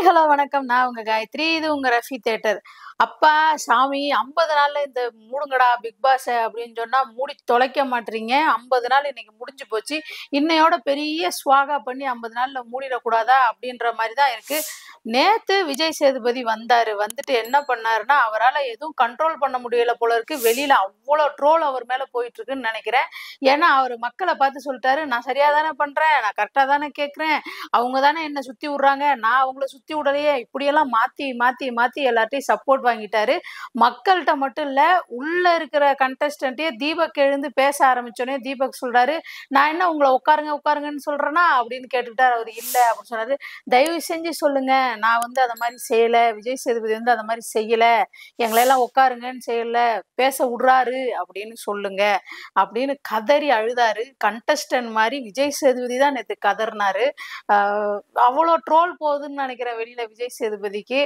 Hello வணக்கம். நான் உங்க காயத்ரி. இது உங்க ரஃபி தியேட்டர். அப்பா சாமி 50 நாள்ல இந்த மூடுங்கடா பிக் பாஸ அப்படின்னு சொன்னா மூடி தொலைக்க மாட்றீங்க. 50 நாள் இன்னைக்கு முடிஞ்சு போச்சு. இன்னையோட பெரிய ஸ்வாகா பண்ணி 50 நாள்ல மூடிடக்கூடாதா அப்படின்ற மாரி தான் இருக்கு. நேத்து விஜய் சேதுபதி வந்தாரு. வந்துட்டு என்ன பண்ணாருன்னா, அவரால எதுவும் கண்ட்ரோல் பண்ண முடியல போல இருக்கு. வெளியில அவ்வளோ ட்ரோல் அவர் மேல போயிட்டு இருக்குன்னு நெனைக்கிறேன். ஏன்னா, அவரு மக்கள பார்த்து சொல்லிட்டாரு, "நான் சரியா தானே பண்றேன். நான் கரெக்ட்டா தானே கேட்கிறேன். அவங்க தானே என்ன சுத்தி விடுறாங்க. நான் அவங்கள சுத்தி விடலையே." இப்படியெல்லாம் மாத்தி, மாத்தி, மாத்தி எல்லார்ட்டயும் சப்போர்ட் வாங்கிட்டாரு. மக்கள்ட்ட மட்டும் இல்ல, உள்ள இருக்கிற கண்டஸ்டன்ட்டயே தீபக் எழுந்து பேச ஆரம்பிச்சோனே, தீபக் சொல்றாரு, "நான் என்ன உங்கள உட்காருங்க, உட்காருங்கன்னு சொல்றேனா?" அப்படின்னு கேட்டுக்கிட்டாரு. அவரு இல்ல அப்படின்னு சொன்னாரு. "தயவு செஞ்சு சொல்லுங்க. நான் வந்து அத மாரி செய்யல. விஜய் சேதுபதி வந்து அத மாரி செய்யல. எங்களயெல்லாம் உட்காருங்கன்னு செய்யல. பேச விடுறாரு அப்படின்னு சொல்லுங்க." அப்படின்னு கதறி அழுதாரு. கண்டஸ்டன்ட் மாரி விஜய் சேதுபதி தான் நேத்து கதறினாரு. ஆ அவ்வளோ ட்ரோல் போகுதுன்னு நெனைக்கிறேன் வெளியில விஜய் சேதுபதிக்கு.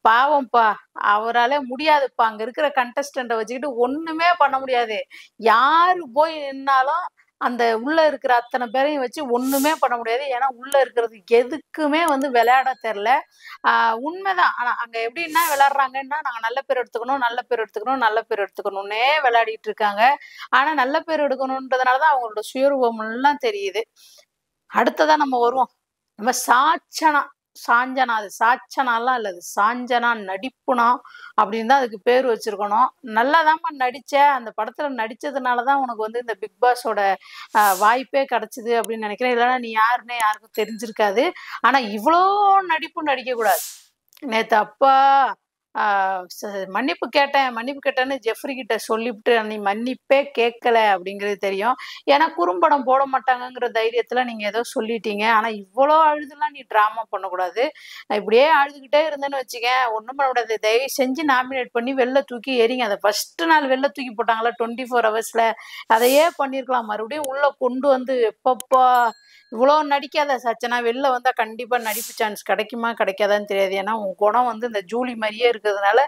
பாவம்ப்பா! அவரால முடியாதுப்பா. அங்க இருக்கிற கண்டஸ்டன்ட்ட வச்சுக்கிட்டு ஒண்ணுமே பண்ண முடியாது. யாரு போய் நின்னாலும், அந்த உள்ள இருக்கிற அத்தன பேரையும் வச்சு ஒண்ணுமே பண்ண முடியாது. ஏன்னா, உள்ள இருக்கிறது எதுக்குமே வந்து விளையாட தெர்ல. ஆ உண்மைதான். ஆனா அங்க எப்படின்னா விளையாடுறாங்கன்னா, நாங்க நல்ல பேர் எடுத்துக்கணும், நல்ல பேர் எடுத்துக்கணும், நல்ல பேர் எடுத்துக்கணும்னே விளையாடிட்டு இருக்காங்க. ஆனா, நல்ல பேர் எடுக்கணுன்றதுனால தான் அவங்களோட சுயரூபம் எல்லாம் தெரியுது. அடுத்ததா நம்ம வருவோம். நம்ம சாச்சனா, சாஞ்சனா அது சாச்சனாலாம் இல்ல. அது சாஞ்சனா, நடிப்புனா அப்படின்னு தான் அதுக்கு பேர் வச்சிருக்கணும். நல்லாதாம்மா நடிச்ச. அந்த படத்துல நடிச்சதுனால தான் உனக்கு வந்து இந்த பிக் பாஸோட வாய்ப்பே கிடைச்சது அப்படின்னு நினைக்கிறேன். இல்லன்னா நீ யாருன்னே யாருக்கும் தெரிஞ்சிருக்காது. ஆனா இவ்ளோ நடிப்பு நடிக்கக்கூடாது. நேத்து அப்பா ஆ ச மன்னிப்பு கேட்டேன், மன்னிப்பு கேட்டேன்னு ஜெஃப்ரி கிட்ட சொல்லிப்புட்டு, "நீ மன்னிப்பே கேட்கல" அப்படிங்கிறது தெரியும். ஏன்னா குறும்படம் போட மாட்டாங்கங்கிற தைரியத்துல நீங்க ஏதோ சொல்லிட்டீங்க. ஆனா இவ்வளோ அழுதுலாம் நீ ட்ராமா பண்ணக்கூடாது. இப்படியே அழுதுகிட்டே இருந்தேன்னு வச்சுக்கயேன், ஒண்ணும் பண்ண முடியாது. தயவு செஞ்சு நாமினேட் பண்ணி வெளில தூக்கி எறிங்க. அத ஃபர்ஸ்ட்டு நாள் வெளில தூக்கி போட்டாங்கல்ல 24 ஹவர்ஸ்ல, அதையே பண்ணியிருக்கலாம். மறுபடியும் உள்ள கொண்டு வந்து எப்பப்பா! இவ்வளோ நடிக்காத சச்சனா, வெளில வந்தா கண்டிப்பா நடிப்பு சான்ஸ் கிடைக்குமா, கிடைக்காதான்னு தெரியாது. ஏன்னா, உன் குணம் வந்து இந்த ஜூலி மாரியே இருக்கிறதுனால,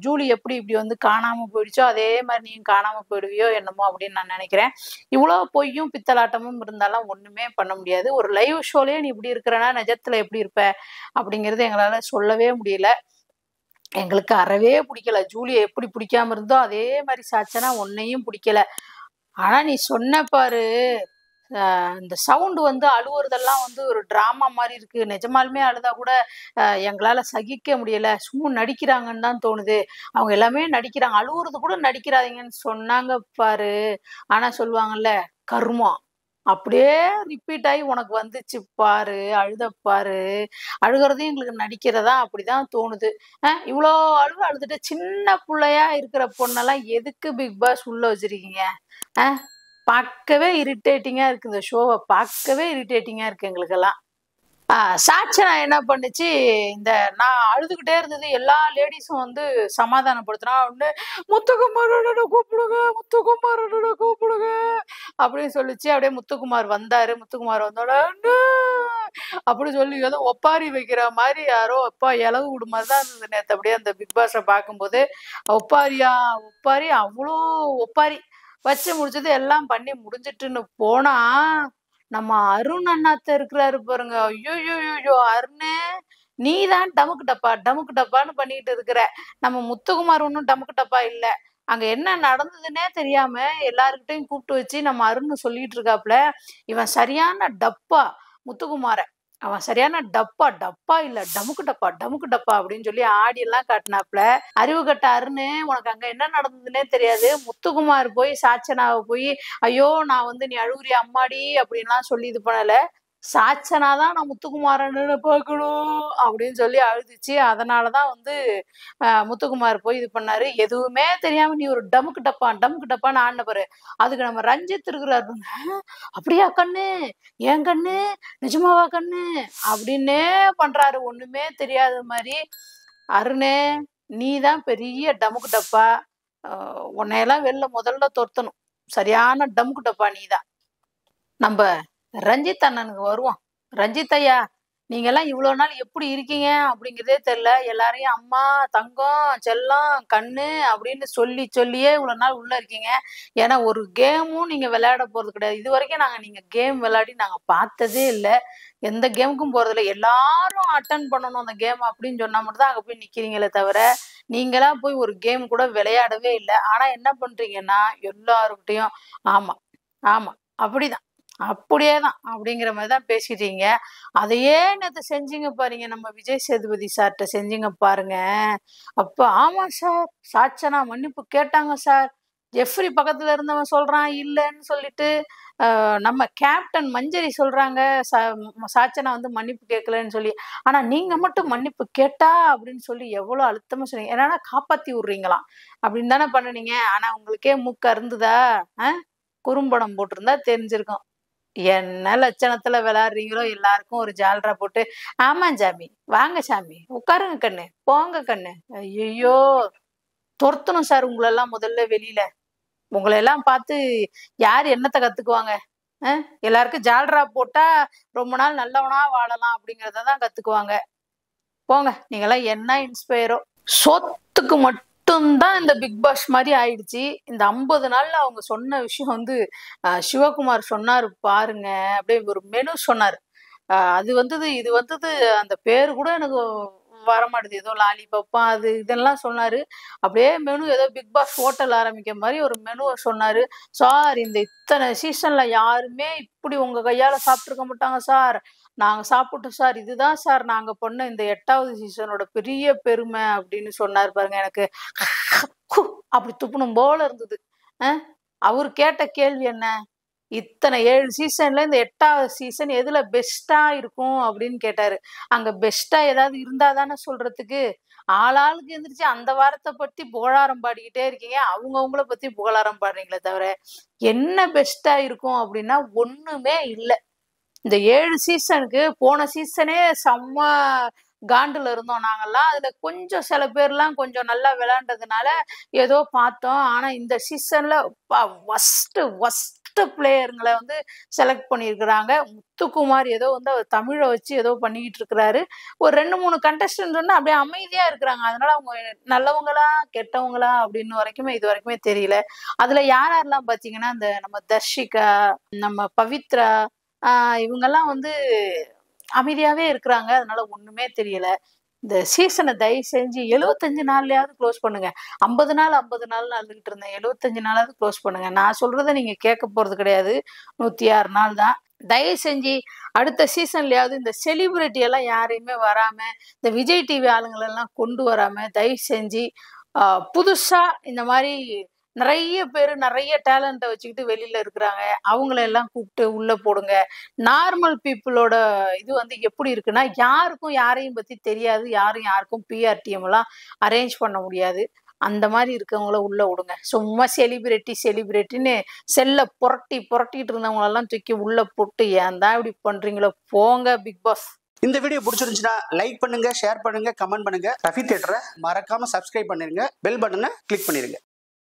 ஜூலி எப்படி இப்படி வந்து காணாம போயிடுச்சோ, அதே மாரி நீயும் காணாம போயிடுவியோ என்னமோ அப்படின்னு நான் நெனைக்கிறேன். இவ்வளோ பொய்யும், பித்தலாட்டமும் இருந்தாலாம் ஒண்ணுமே பண்ண முடியாது. ஒரு லைவ் ஷோலயே நீ இப்படி இருக்கிறன்னா, நிஜத்துல எப்படி இருப்ப? அப்படிங்கிறது எங்களால சொல்லவே முடியல. எங்களுக்கு அறவே புடிக்கல. ஜூலிய எப்படி புடிக்காம இருந்தோ, அதே மாரி சாச்சனா உன்னையும் புடிக்கல. ஆனா நீ சொன்ன பாரு, இந்த சவுண்ட் வந்து அழுவுறதெல்லாம் வந்து ஒரு டிராமா மாரி இருக்கு. நிஜமாலுமே அழுதா கூட எங்களால சகிக்க முடியல. சும்மா நடிக்கிறாங்கன்னு தான் தோணுது. அவங்க எல்லாமே நடிக்கிறாங்க. அழுவுறது கூட நடிக்கிறாதீங்கன்னு சொன்னாங்க பாரு. ஆனா சொல்லுவாங்கல்ல, கர்மா. அப்படியே ரிப்பீட் ஆயி உனக்கு வந்துச்சு பாரு. அழுத பாரு. அழுகுறதையும் எங்களுக்கு நடிக்கிறதா அப்படிதான் தோணுது. இவ்ளோ அழுதுட்டு சின்ன புள்ளையா இருக்கிற பொண்ணெல்லாம் எதுக்கு பிக் பாஸ் உள்ள வச்சிருக்கீங்க? அ பார்க்கவே இரிட்டேட்டிங்கா இருக்கு. இந்த ஷோவ பார்க்கவே இரிட்டேட்டிங்கா இருக்கு எங்களுக்கெல்லாம். ஆ சாட்சனா என்ன பண்ணுச்சு, இந்த நான் அழுதுகிட்டே இருந்தது எல்லா லேடீஸும் வந்து சமாதானப்படுத்துனா. உடனே "முத்துக்குமார் அண்ணன கூப்பிடுங்க, முத்துக்குமார் அண்ணன கூப்பிடுங்க" அப்படின்னு சொல்லுச்சு. அப்படியே முத்துக்குமார் வந்தாரு. முத்துக்குமார் வந்தோனே, "அண்ணே" அப்படி சொல்லி ஏதோ ஒப்பாரி வைக்கிற மாரி யாரோ அப்பா இலவு விடு மாரி தான் இருந்தது நேத்து அப்படியே அந்த பிக் பாஸ பார்க்கும்போது. ஒப்பாரியா, ஒப்பாரி அவ்ளோ ஒப்பாரி. வச்சு முடிச்சது எல்லாம் பண்ணி முடிஞ்சுட்டுன்னு போனா, நம்ம அருண் அண்ணாத்த இருக்கிறாரு பாருங்க. ஐய்யய்யய்யோ! அருணே! நீ தான் டமுக்கு டப்பா, டமுக்கு டப்பான்னு பண்ணிட்டு இருக்கிற. நம்ம முத்துக்குமார் ஒண்ணும் டமுக்கு டப்பா இல்ல. அங்க என்ன நடந்ததுன்னே தெரியாம எல்லார்கிட்டயும் கூப்பிட்டு வச்சு நம்ம அருண் சொல்லிட்டு இருக்காப்புல. இவன் சரியான டப்பா முத்துக்குமார. அவன் சரியான டப்பா, டப்பா இல்ல டமுக்கு டப்பா, டமுக்கு டப்பா அப்படின்னு சொல்லி ஆடியெல்லாம் காட்டுனாப்புல. அறிவு கெட்ட அருணு, உனக்கு அங்க என்ன நடந்ததுன்னே தெரியாது. முத்துக்குமார் போய் சாச்சனாவ போய், "ஐயோ! நான் வந்து நீ அழுவுறியா அம்மாடி" அப்படின்லாம் சொல்லி இது பண்ணல. "சாச்சனா தான் நான் முத்துக்குமார் அண்ணன பார்க்கணும்" அப்படின்னு சொல்லி அழுதுச்சு. அதனால தான் வந்து முத்துக்குமார் போய் இது பண்ணாரு. எதுவுமே தெரியாம நீ ஒரு டமுக்கு டப்பா, டமுக்கு டப்பான்னு ஆடுன பாரு. அதுக்கு நம்ம ரஞ்சித் இருக்கிறாரு பாருங்க. "அப்படியா கண்ணு? ஏன் கண்ணு? நிஜமாவா கண்ணு?" அப்படின்னே பண்றாரு. ஒண்ணுமே தெரியாத மாரி. "அருணே! நீ தான் பெரிய டமுக்கு டப்பா. அ உன்னையெல்லாம் வெளில முதல்ல தொரத்தணும். சரியான டமுக்கு டப்பா நீ தான்." நம்ப ரஞ்சித் அண்ணனுக்கு வருவோம். "ரஞ்சித் ஐயா, நீங்கலாம் இவ்ளோ நாள் எப்படி இருக்கீங்க அப்படிங்கிறதே தெரியல. எல்லாரையும் அம்மா, தங்கம், செல்லம், கண்ணு அப்படின்னு சொல்லி சொல்லியே இவ்ளோ நாள் உள்ள இருக்கீங்க. ஏன்னா ஒரு கேமும் நீங்க விளையாட போறது கிடையாது. இதுவரைக்கும் நீங்க கேம் விளையாடி நாங்க பார்த்ததே இல்ல. எந்த கேமுக்கும் போறதில்ல. எல்லாரும் அட்டன் பண்ணணும் அந்த கேம் அப்படின்னு சொன்னா மட்டும் தான் அங்க போய் நிக்கிறீங்களே தவிர, நீங்களா போய் ஒரு கேம் கூட விளையாடவே இல்ல. ஆனா என்ன பண்றீங்கன்னா, எல்லார்கிட்டயும் ஆமா, ஆமா, அப்படிதான். அப்படியே தான் அப்படிங்கிற மாரி தான் பேசிட்டீங்க. அதையே நேத்து செஞ்சீங்க பாருங்க. நம்ம விஜய் சேதுபதி சார்ட்ட செஞ்சீங்க பாருங்க. அப்ப ஆமா சார், சாட்சனா மன்னிப்பு கேட்டாங்க சார். ஜெஃப்ரி பக்கத்துல இருந்தவன் சொல்றான் இல்லன்னு சொல்லிட்டு, நம்ம கேப்டன் மஞ்சரி சொல்றாங்க, சாச்சனா வந்து மன்னிப்பு கேட்கலன்னு சொல்லி. ஆனா நீங்க மட்டும் மன்னிப்பு கேட்டா அப்படின்னு சொல்லி எவ்வளோ அழுத்தமா சொன்னீங்க. என்னன்னா காப்பாத்தி விடுறீங்களாம். அப்படின்னு தானே பண்ணுனீங்க. ஆனா உங்களுக்கே மூக்கு அருந்துதா? அ குறும்படம் போட்டிருந்தா தெரிஞ்சிருக்கும். என்ன லட்சணத்துல விளையாடுறீங்களோ எல்லாருக்கும் ஒரு ஜால்ரா போட்டு, ஆமா சாமி, வாங்க சாமி, உட்காருங்க கண்ணு, போங்க கண்ணு. ஐயையோ! தொரத்தணும் சார் உங்களெல்லாம் முதல்ல வெளியில. உங்கள எல்லாம் பார்த்து யார் என்னத்த கத்துக்குவாங்க? அ எல்லாருக்கும் ஜால்ரா போட்டா ரொம்ப நாள் நல்லவனா வாழலாம் அப்படிங்கிறத தான் கத்துக்குவாங்க. போங்க. நீங்கலாம் என்ன இன்ஸ்பயரோ! சோத்துக்கு மட்டும் தான் இந்த பிக் பாஸ் மாரி ஆயிடுச்சு. இந்த 50 நாள்ல அவங்க சொன்ன விஷயம் வந்து சிவகுமார் சொன்னாரு பாருங்க. அப்படியே ஒரு மெனு சொன்னாரு. அது வந்தது, இது வந்தது அந்த பேரு கூட எனக்கு வரமாட்டுது. ஏதோ லாலிபப்பா அது இதெல்லாம் சொன்னாரு. அப்படியே மெனு ஏதோ பிக் பாஸ் ஹோட்டல் ஆரம்பிக்கிற மாரி ஒரு மெனுவ சொன்னாரு. சார் இந்த இத்தன சீசன்ல யாருமே இப்படி உங்க கையால சாப்ட்டுருக்க மாட்டாங்க சார். நாங்க சாப்பிட்டோம் சார். இதுதான் சார் நாங்க பண்ண இந்த 8வது சீசனோட பெரிய பெருமை அப்படின்னு சொன்னாரு பாருங்க. எனக்கு அப்படி துப்பணும் போல இருந்தது. அ அவரு கேட்ட கேள்வி என்ன? இத்தனை 7 சீசன்ல இந்த 8வது சீசன் எதுல பெஸ்ட்டா இருக்கும் அப்படின்னு கேட்டாரு. அங்க பெஸ்ட்டா ஏதாவது இருந்தா தானே சொல்றதுக்கு. ஆளாளுக்கு எந்திரிச்சு அந்த வாரத்த பத்தி புகழாரம் பாடிக்கிட்டே இருக்கீங்க. அவங்கவங்கள பத்தி புகழாரம் பாடுறீங்களே தவிர, என்ன பெஸ்ட்டா இருக்கும் அப்படின்னா ஒண்ணுமே இல்ல. இந்த 7 சீசனுக்கு போன சீசனே செம்ம காண்டுல இருந்தோம் நாங்கலாம். அதுல கொஞ்சம் சில பேர்லாம் கொஞ்சம் நல்லா விளையாண்டதுனால ஏதோ பார்த்தோம். ஆனா இந்த சீசன்ல வொர்ஸ்ட் பிளேயருங்கள வந்து செலக்ட் பண்ணியிருக்கிறாங்க. முத்துக்குமார் ஏதோ வந்து அவர் தமிழ வச்சு ஏதோ பண்ணிக்கிட்டு இருக்கிறாரு. ஒரு 2, 3 கண்டஸ்டன்ட் வந்து அப்படியே அமைதியா இருக்கிறாங்க. அதனால அவங்க நல்லவங்களா, கெட்டவங்களா அப்படின்னு வரைக்குமே இது வரைக்குமே தெரியல. அதுல யார் யாரெல்லாம் பார்த்தீங்கன்னா, இந்த நம்ம தர்ஷிகா, நம்ம பவித்ரா இவங்கெல்லாம் வந்து அமைதியாவே இருக்கிறாங்க. அதனால ஒண்ணுமே தெரியல. இந்த சீசன தயவு செஞ்சு 75 நாள்லயாவது குளோஸ் பண்ணுங்க. 50 நாள் 50 நாள்னு அழுதுகிட்டு இருந்தேன். 75 நாளாவது குளோஸ் பண்ணுங்க. நான் சொல்றத நீங்க கேட்க போறது கிடையாது. 106 நாள் தான். தயவு செஞ்சு அடுத்த சீசன்லயாவது இந்த செலிபிரிட்டி எல்லாம் யாரையுமே வராம, இந்த விஜய் டிவி ஆளுங்களெல்லாம் கொண்டு வராம, தயவு செஞ்சு புதுசா இந்த மாரி நெறைய பேரு நெறைய டேலண்ட்ட வச்சுக்கிட்டு வெளில இருக்கிறாங்க. அவங்கள எல்லாம் கூப்ட்டு உள்ள போடுங்க. நார்மல் பீப்பிளோட இது வந்து எப்படி இருக்குன்னா, யாருக்கும் யாரையும் பத்தி தெரியாது. யாரும் யாருக்கும் பிஆர்டிஎம்லாம் அரேஞ்ச் பண்ண முடியாது. அந்த மாரி இருக்கவங்கள உள்ள விடுங்க. சும்மா செலிபிரிட்டின்னு செல்ல புரட்டிட்டு இருந்தவங்களெல்லாம் தூக்கி உள்ள போட்டு, ஏன் தான் இப்படி பண்றீங்களோ? போங்க பிக் பாஸ். இந்த வீடியோ பிடிச்சிருந்துச்சுன்னா லைக் பண்ணுங்க, ஷேர் பண்ணுங்க, கமெண்ட் பண்ணுங்க. ரஃபி தியேட்டரை மறக்காம சப்ஸ்கிரைப் பண்ணிருங்க. பெல் பட்டனை கிளிக் பண்ணிருங்க.